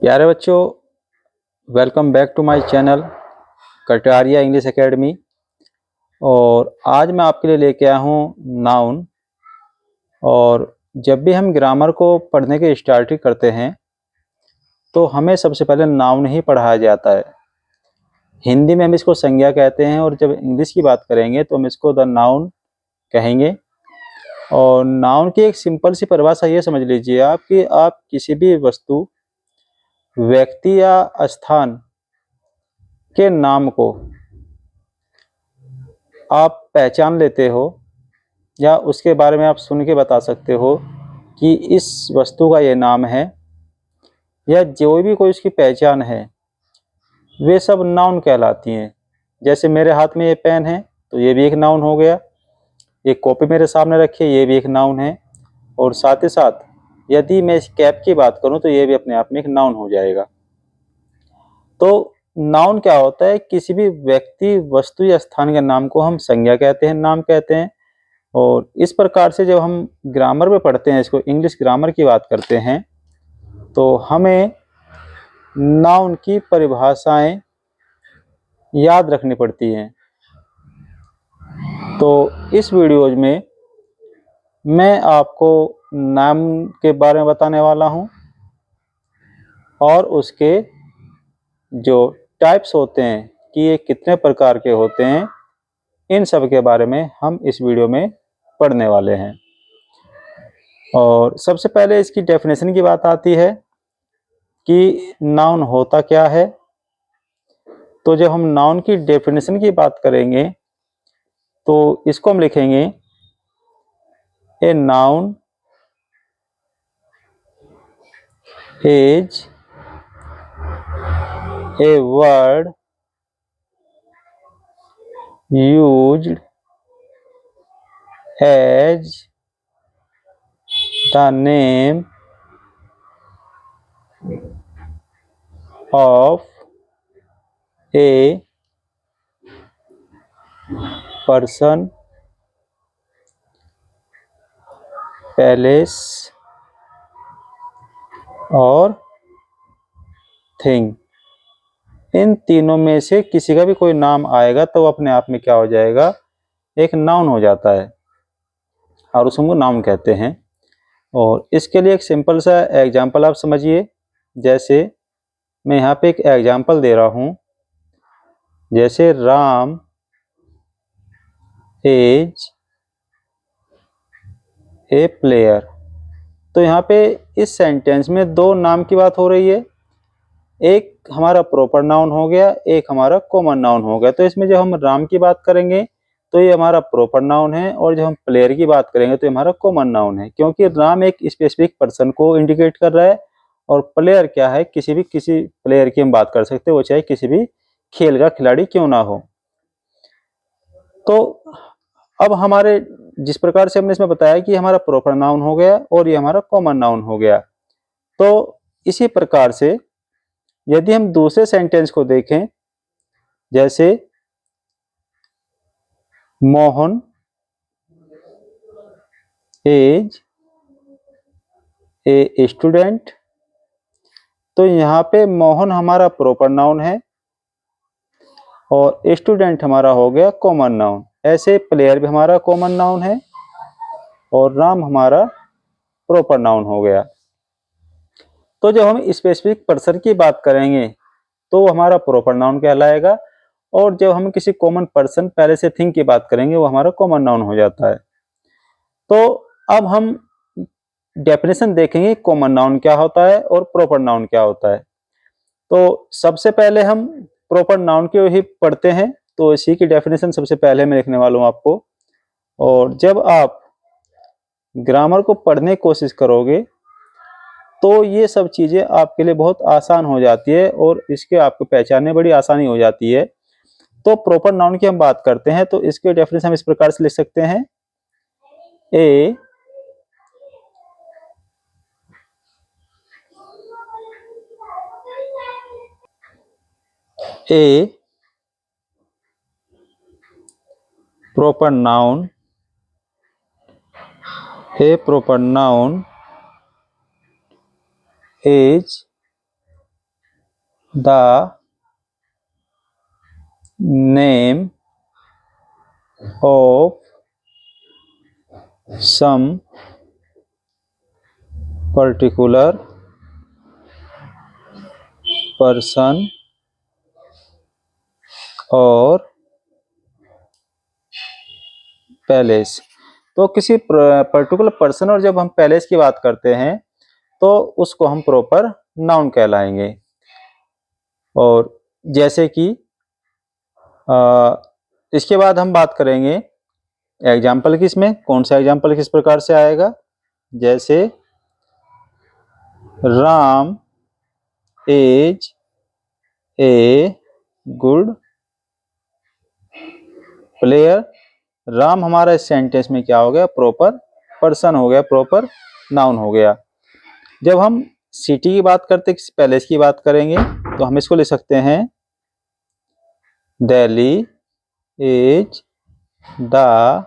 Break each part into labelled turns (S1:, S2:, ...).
S1: प्यारे बच्चों, welcome back to my channel Kataria English Academy. और आज मैं आपके लिए लेके आया हूँ नाउन। और जब भी हम ग्रामर को पढ़ने की स्टार्टिंग करते हैं तो हमें सबसे पहले नाउन ही पढ़ाया जाता है। हिंदी में हम इसको संज्ञा कहते हैं और जब इंग्लिश की बात करेंगे तो हम इसको द नाउन कहेंगे। और नाउन की एक सिंपल सी परिभाषा ये समझ लीजिए आप कि आप किसी भी वस्तु, व्यक्ति या स्थान के नाम को आप पहचान लेते हो या उसके बारे में आप सुन के बता सकते हो कि इस वस्तु का ये नाम है, या जो भी कोई उसकी पहचान है, वे सब नाउन कहलाती हैं। जैसे मेरे हाथ में ये पेन है तो ये भी एक नाउन हो गया। ये कॉपी मेरे सामने रखी है, ये भी एक नाउन है। और साथ ही साथ यदि मैं इस कैप की बात करूं तो ये भी अपने आप में एक नाउन हो जाएगा। तो नाउन क्या होता है? किसी भी व्यक्ति, वस्तु या स्थान के नाम को हम संज्ञा कहते हैं, नाम कहते हैं। और इस प्रकार से जब हम ग्रामर में पढ़ते हैं, इसको इंग्लिश ग्रामर की बात करते हैं, तो हमें नाउन की परिभाषाएं याद रखनी पड़ती हैं। तो इस वीडियोज में मैं आपको नाम के बारे में बताने वाला हूं और उसके जो टाइप्स होते हैं कि ये कितने प्रकार के होते हैं, इन सब के बारे में हम इस वीडियो में पढ़ने वाले हैं। और सबसे पहले इसकी डेफिनेशन की बात आती है कि नाउन होता क्या है। तो जब हम नाउन की डेफिनेशन की बात करेंगे तो इसको हम लिखेंगे a noun is a word used as the name of a person, palace और थिंग। इन तीनों में से किसी का भी कोई नाम आएगा तो अपने आप में क्या हो जाएगा? एक नाउन हो जाता है और उसको नाउन कहते हैं। और इसके लिए एक सिंपल सा एग्जांपल आप समझिए। जैसे मैं यहाँ पे एक एग्जांपल दे रहा हूँ, जैसे राम इज ए प्लेयर। तो यहाँ पे इस सेंटेंस में दो नाम की बात हो रही है। एक हमारा प्रॉपर नाउन हो गया, एक हमारा कॉमन नाउन हो गया। तो इसमें जब हम राम की बात करेंगे तो ये हमारा प्रॉपर नाउन है, और जब हम प्लेयर की बात करेंगे तो ये हमारा कॉमन नाउन है, क्योंकि राम एक स्पेसिफिक पर्सन को इंडिकेट कर रहा है और प्लेयर क्या है? किसी प्लेयर की हम बात कर सकते हैं, वो चाहे किसी भी खेल का खिलाड़ी क्यों ना हो। तो अब हमारे जिस प्रकार से हमने इसमें बताया कि हमारा प्रॉपर नाउन हो गया और ये हमारा कॉमन नाउन हो गया, तो इसी प्रकार से यदि हम दूसरे सेंटेंस को देखें, जैसे मोहन इज ए स्टूडेंट। तो यहाँ पे मोहन हमारा प्रॉपर नाउन है और स्टूडेंट हमारा हो गया कॉमन नाउन। ऐसे प्लेयर भी हमारा कॉमन नाउन है और राम हमारा प्रॉपर नाउन हो गया। तो जब हम स्पेसिफिक पर्सन की बात करेंगे तो हमारा प्रॉपर नाउन कहलाएगा, और जब हम किसी कॉमन पर्सन, पहले से थिंग की बात करेंगे, वो हमारा कॉमन नाउन हो जाता है। तो अब हम डेफिनेशन देखेंगे कॉमन नाउन क्या होता है और प्रॉपर नाउन क्या होता है। तो सबसे पहले हम प्रॉपर नाउन को ही पढ़ते हैं। तो इसी की डेफिनेशन सबसे पहले मैं लिखने वाला हूँ आपको। और जब आप ग्रामर को पढ़ने की कोशिश करोगे तो ये सब चीज़ें आपके लिए बहुत आसान हो जाती है और इसके आपको पहचानने बड़ी आसानी हो जाती है। तो प्रॉपर नाउन की हम बात करते हैं तो इसके डेफिनेशन हम इस प्रकार से लिख सकते हैं। ए proper noun, a proper noun is the name of some particular person or palace. तो किसी पर्टिकुलर पर्सन और जब हम पैलेस की बात करते हैं तो उसको हम प्रॉपर नाउन कहलाएंगे। और जैसे कि इसके बाद हम बात करेंगे एग्जाम्पल की, इसमें कौन सा एग्जाम्पल किस प्रकार से आएगा। जैसे Ram is a good player. Ram हमारा इस सेंटेंस में क्या हो गया, प्रॉपर पर्सन हो गया, प्रॉपर नाउन हो गया। जब हम सिटी की बात करते हैं, किसी पैलेस की बात करेंगे तो हम इसको लिख सकते हैं Delhi is the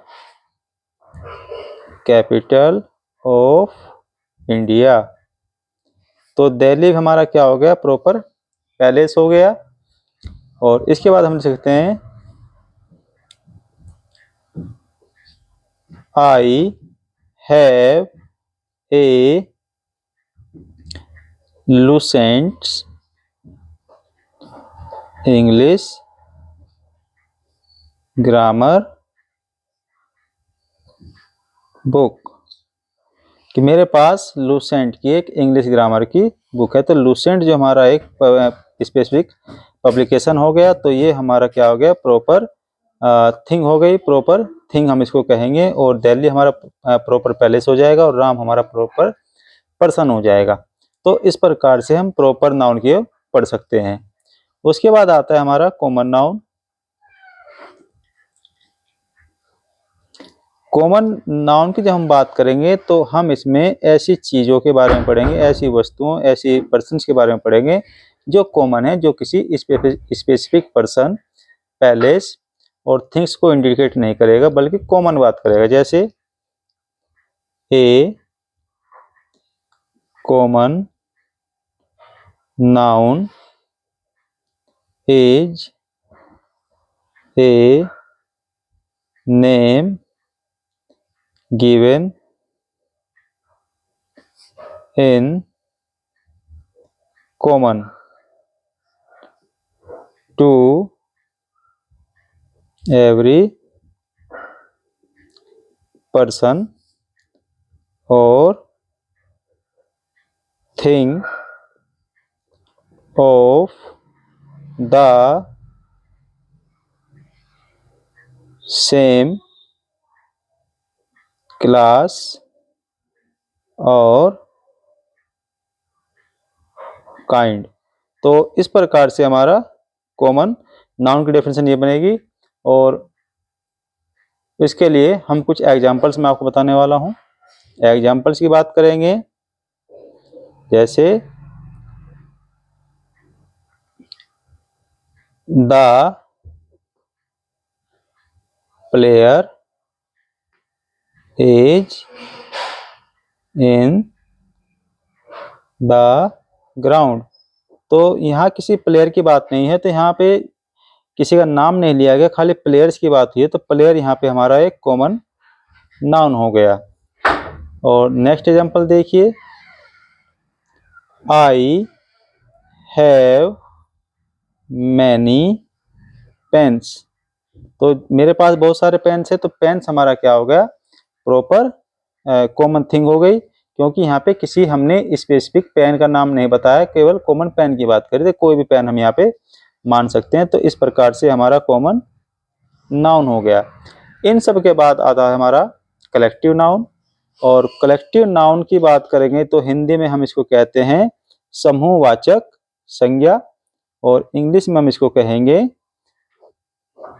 S1: capital of India. तो दिल्ली हमारा क्या हो गया, प्रॉपर पैलेस हो गया। और इसके बाद हम लिख सकते हैं I have a Lucent's English grammar book, कि मेरे पास लूसेंट की एक इंग्लिश ग्रामर की बुक है। तो लूसेंट जो हमारा एक स्पेसिफिक पब्लिकेशन हो गया, तो ये हमारा क्या हो गया, प्रॉपर थिंग हो गई, प्रॉपर थिंग हम इसको कहेंगे। और दिल्ली हमारा प्रॉपर पैलेस हो जाएगा और राम हमारा प्रॉपर पर्सन हो जाएगा। तो इस प्रकार से हम प्रॉपर नाउन की पढ़ सकते हैं। उसके बाद आता है हमारा कॉमन नाउन। कॉमन नाउन की जब हम बात करेंगे तो हम इसमें ऐसी चीज़ों के बारे में पढ़ेंगे, ऐसी वस्तुओं, ऐसी पर्सन्स के बारे में पढ़ेंगे जो कॉमन है, जो किसी स्पेसिफिक पर्सन, पैलेस और थिंग्स को इंडिकेट नहीं करेगा बल्कि कॉमन बात करेगा। जैसे a common noun is a name given in common to every person और thing of the same class और काइंड। तो इस प्रकार से हमारा कॉमन नाउन की डेफिनेशन ये बनेगी। और इसके लिए हम कुछ एग्जांपल्स मैं आपको बताने वाला हूँ। एग्जांपल्स की बात करेंगे, जैसे the player is in the ground. तो यहाँ किसी प्लेयर की बात नहीं है, तो यहाँ पे किसी का नाम नहीं लिया गया, खाली प्लेयर्स की बात हुई है। तो प्लेयर यहाँ पे हमारा एक कॉमन नाउन हो गया। और नेक्स्ट एग्जांपल देखिए, आई हैव मैनी पेन्स। तो मेरे पास बहुत सारे पेन्स है, तो पेन्स हमारा क्या हो गया, प्रॉपर कॉमन थिंग हो गई, क्योंकि यहाँ पे किसी हमने स्पेसिफिक पेन का नाम नहीं बताया, केवल कॉमन पेन की बात करी थी। कोई भी पेन हम यहाँ पे मान सकते हैं। तो इस प्रकार से हमारा कॉमन नाउन हो गया। इन सब के बाद आता है हमारा कलेक्टिव नाउन। और कलेक्टिव नाउन की बात करेंगे तो हिंदी में हम इसको कहते हैं समूहवाचक संज्ञा, और इंग्लिश में हम इसको कहेंगे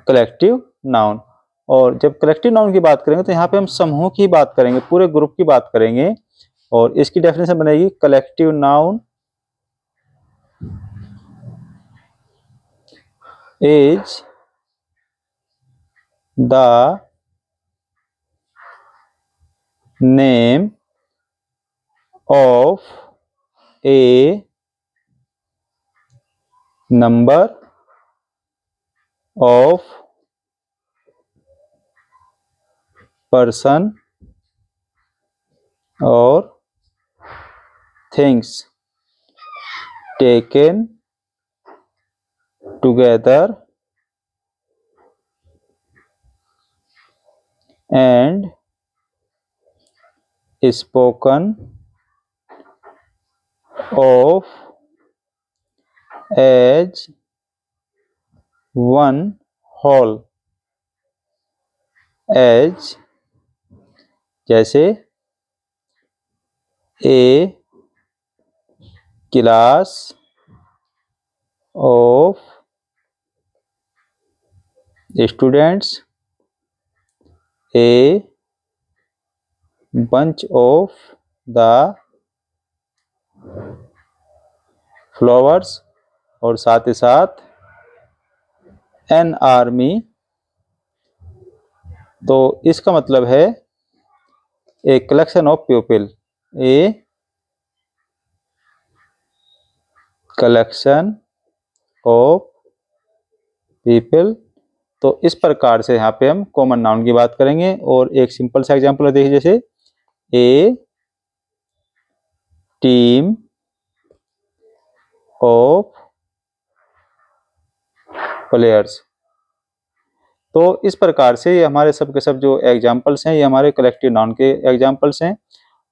S1: कलेक्टिव नाउन। और जब कलेक्टिव नाउन की बात करेंगे तो यहाँ पे हम समूह की बात करेंगे, पूरे ग्रुप की बात करेंगे। और इसकी डेफिनेशन बनेगी collective noun is the name of a number of person और things taken together and spoken of as one whole. As जैसे a class of students, a bunch of the flowers, और साथ ही साथ an army। तो इसका मतलब है a collection of people, a collection of people. तो इस प्रकार से यहाँ पे हम कॉमन नाउन की बात करेंगे। और एक सिंपल सा एग्जांपल देखिए, जैसे ए टीम ऑफ प्लेयर्स। तो इस प्रकार से ये हमारे सब के सब जो एग्जांपल्स हैं, ये हमारे कलेक्टिव नाउन के एग्जांपल्स हैं।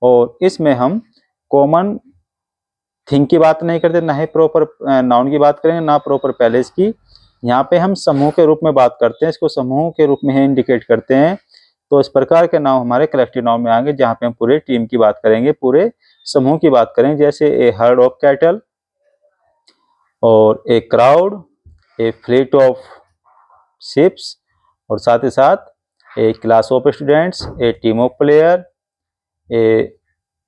S1: और इसमें हम कॉमन थिंग की बात नहीं करते, ना ही प्रॉपर नाउन की बात करेंगे, ना प्रॉपर पैलेस की। यहाँ पे हम समूह के रूप में बात करते हैं, इसको समूह के रूप में ही इंडिकेट करते हैं। तो इस प्रकार के नाउन हमारे कलेक्टिव नाउन में आएंगे, जहाँ पे हम पूरे टीम की बात करेंगे, पूरे समूह की बात करेंगे। जैसे ए हर्ड ऑफ कैटल, और a crowd, a fleet of ships, और साथ ही साथ a class of students, a team of player, a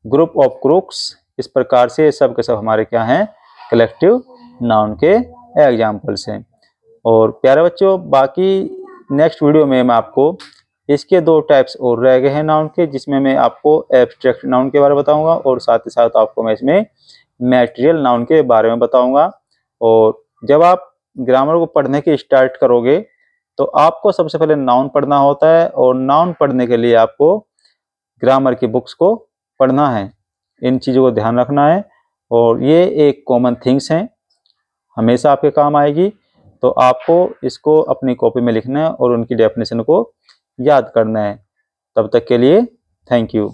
S1: group of crooks. इस प्रकार से सब के सब हमारे क्या हैं, कलेक्टिव नाउन के एग्जाम्पल्स हैं। और प्यारे बच्चों, बाकी नेक्स्ट वीडियो में मैं आपको इसके दो टाइप्स और रह गए हैं नाउन के, जिसमें मैं आपको एब्स्ट्रैक्ट नाउन के बारे में बताऊंगा, और साथ ही साथ आपको मैं इसमें मैटेरियल नाउन के बारे में बताऊंगा। और जब आप ग्रामर को पढ़ने की स्टार्ट करोगे तो आपको सबसे पहले नाउन पढ़ना होता है, और नाउन पढ़ने के लिए आपको ग्रामर की बुक्स को पढ़ना है। इन चीज़ों को ध्यान रखना है, और ये एक कॉमन थिंग्स हैं, हमेशा आपके काम आएगी। तो आपको इसको अपनी कॉपी में लिखना है और उनकी डेफिनेशन को याद करना है। तब तक के लिए थैंक यू।